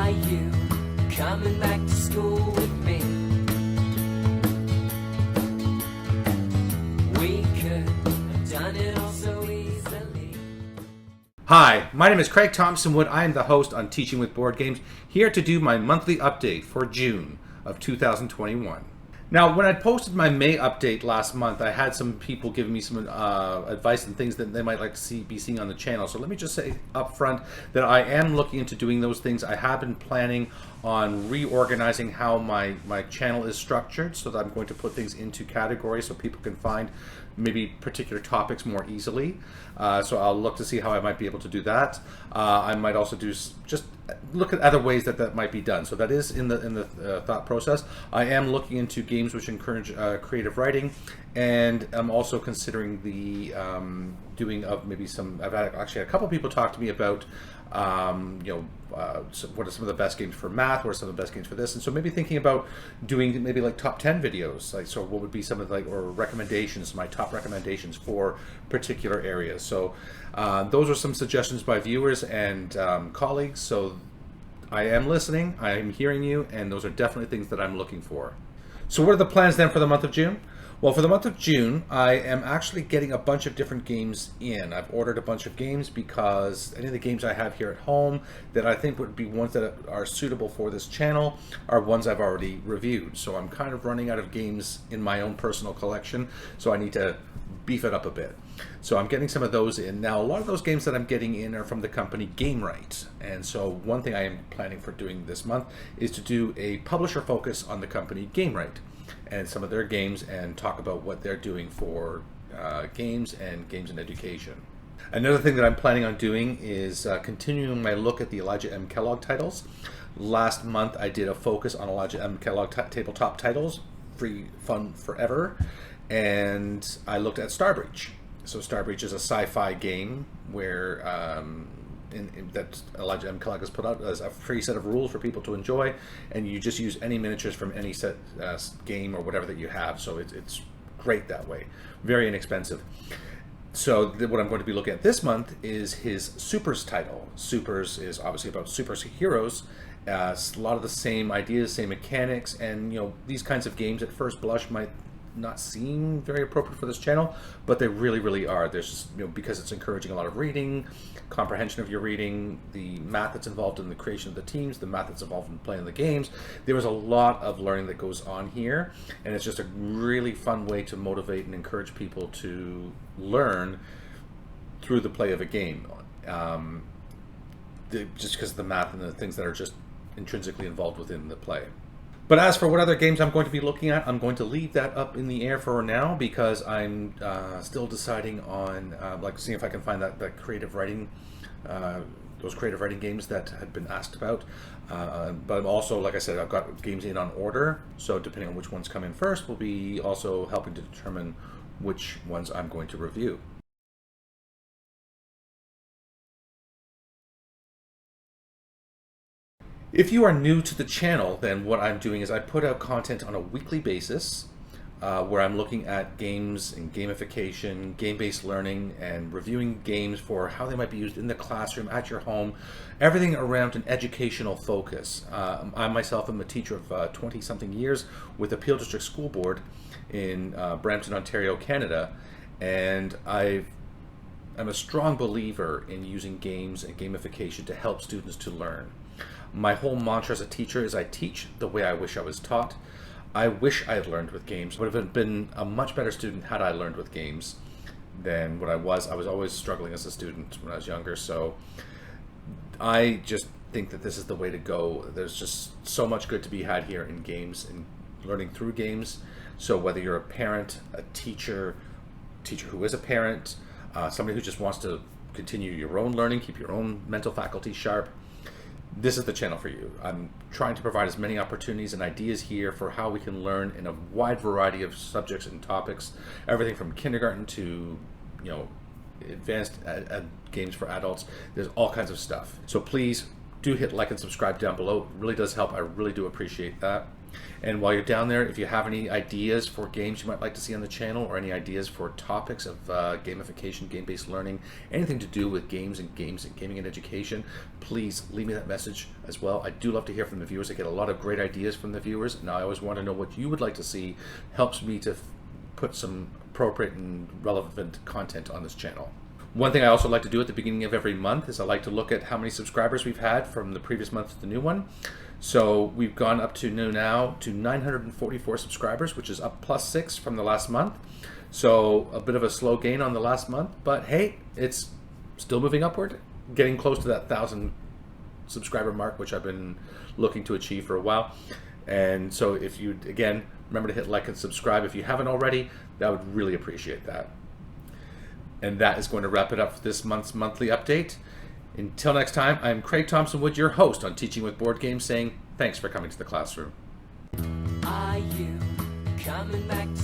Are you coming back to school with me? We could have done it all so easily. Hi, my name is Craig Thompson-Wood. I am the host on Teaching with Board Games, here to do my monthly update for June of 2021. Now, when I posted my May update last month, I had some people giving me some advice and things that they might like to be seeing on the channel. So let me just say up front that I am looking into doing those things. I have been planning on reorganizing how my channel is structured, so that I'm going to put things into categories so people can find maybe particular topics more easily. So I'll look to see how I might be able to do that. I might also do just look at other ways that might be done. So that is in the thought process. I am looking into games which encourage creative writing, and I'm also considering the doing of maybe some. I've had actually a couple people talk to me about what are some of the best games for math, what are some of the best games for this, and so maybe thinking about doing maybe like top 10 videos, like, so what would be some of or recommendations, my top recommendations for particular areas. So those are some suggestions by viewers and colleagues, so I am listening, I am hearing you, and those are definitely things that I'm looking for. So what are the plans then for the month of June? Well, for the month of June, I am actually getting a bunch of different games in. I've ordered a bunch of games because any of the games I have here at home that I think would be ones that are suitable for this channel are ones I've already reviewed. So I'm kind of running out of games in my own personal collection, so I need to beef it up a bit. So I'm getting some of those in. Now, a lot of those games that I'm getting in are from the company Gamewright. And so one thing I am planning for doing this month is to do a publisher focus on the company Gamewright and some of their games, and talk about what they're doing for games and education. Another thing that I'm planning on doing is continuing my look at the Elijah M. Kellogg titles. Last month I did a focus on Elijah M. Kellogg tabletop titles, free fun forever, and I looked at Starbreach. So Starbreach is a sci-fi game where that Elijah M. Kellogg has put out as a free set of rules for people to enjoy, and you just use any miniatures from any set game or whatever that you have. So it's great that way, very inexpensive. So what I'm going to be looking at this month is his Supers title. Supers is obviously about superheroes. A lot of the same ideas, same mechanics, and these kinds of games at first blush might not seem very appropriate for this channel, but they really are. There's just, because it's encouraging a lot of reading, comprehension of your reading, the math that's involved in the creation of the teams, the math that's involved in playing the games. There was a lot of learning that goes on here, and it's just a really fun way to motivate and encourage people to learn through the play of a game, just because of the math and the things that are just intrinsically involved within the play. But as for what other games I'm going to be looking at, I'm going to leave that up in the air for now, because I'm still deciding on seeing if I can find that creative writing, those creative writing games that had been asked about. But I'm also, like I said, I've got games in on order, so depending on which ones come in first, will be also helping to determine which ones I'm going to review. If you are new to the channel, then what I'm doing is I put out content on a weekly basis where I'm looking at games and gamification, game-based learning, and reviewing games for how they might be used in the classroom, at your home, everything around an educational focus. I myself am a teacher of 20-something years with the Peel District School Board in Brampton, Ontario, Canada, and I'm a strong believer in using games and gamification to help students to learn. My whole mantra as a teacher is I teach the way I wish I was taught. I wish I had learned with games. I would have been a much better student had I learned with games than what I was. I was always struggling as a student when I was younger, so I just think that this is the way to go. There's just so much good to be had here in games and learning through games. So whether you're a parent, a teacher who is a parent, somebody who just wants to continue your own learning, keep your own mental faculty sharp, this is the channel for you. I'm trying to provide as many opportunities and ideas here for how we can learn in a wide variety of subjects and topics, everything from kindergarten to advanced games for adults. There's all kinds of stuff. So please do hit like and subscribe down below. It really does help. I really do appreciate that. And while you're down there, if you have any ideas for games you might like to see on the channel, or any ideas for topics of gamification, game-based learning, anything to do with games and gaming and education, please leave me that message as well. I do love to hear from the viewers. I get a lot of great ideas from the viewers, and I always want to know what you would like to see. Helps me to put some appropriate and relevant content on this channel. One thing I also like to do at the beginning of every month is I like to look at how many subscribers we've had from the previous month to the new one. So we've gone up to now to 944 subscribers, which is up +6 from the last month. So a bit of a slow gain on the last month, but hey, it's still moving upward, getting close to that 1,000 subscriber mark, which I've been looking to achieve for a while. And so if you, again, remember to hit like and subscribe if you haven't already, I would really appreciate that. And that is going to wrap it up for this month's monthly update. Until next time, I'm Craig Thompson Wood, your host on Teaching with Board Games, saying thanks for coming to the classroom. Are you coming back to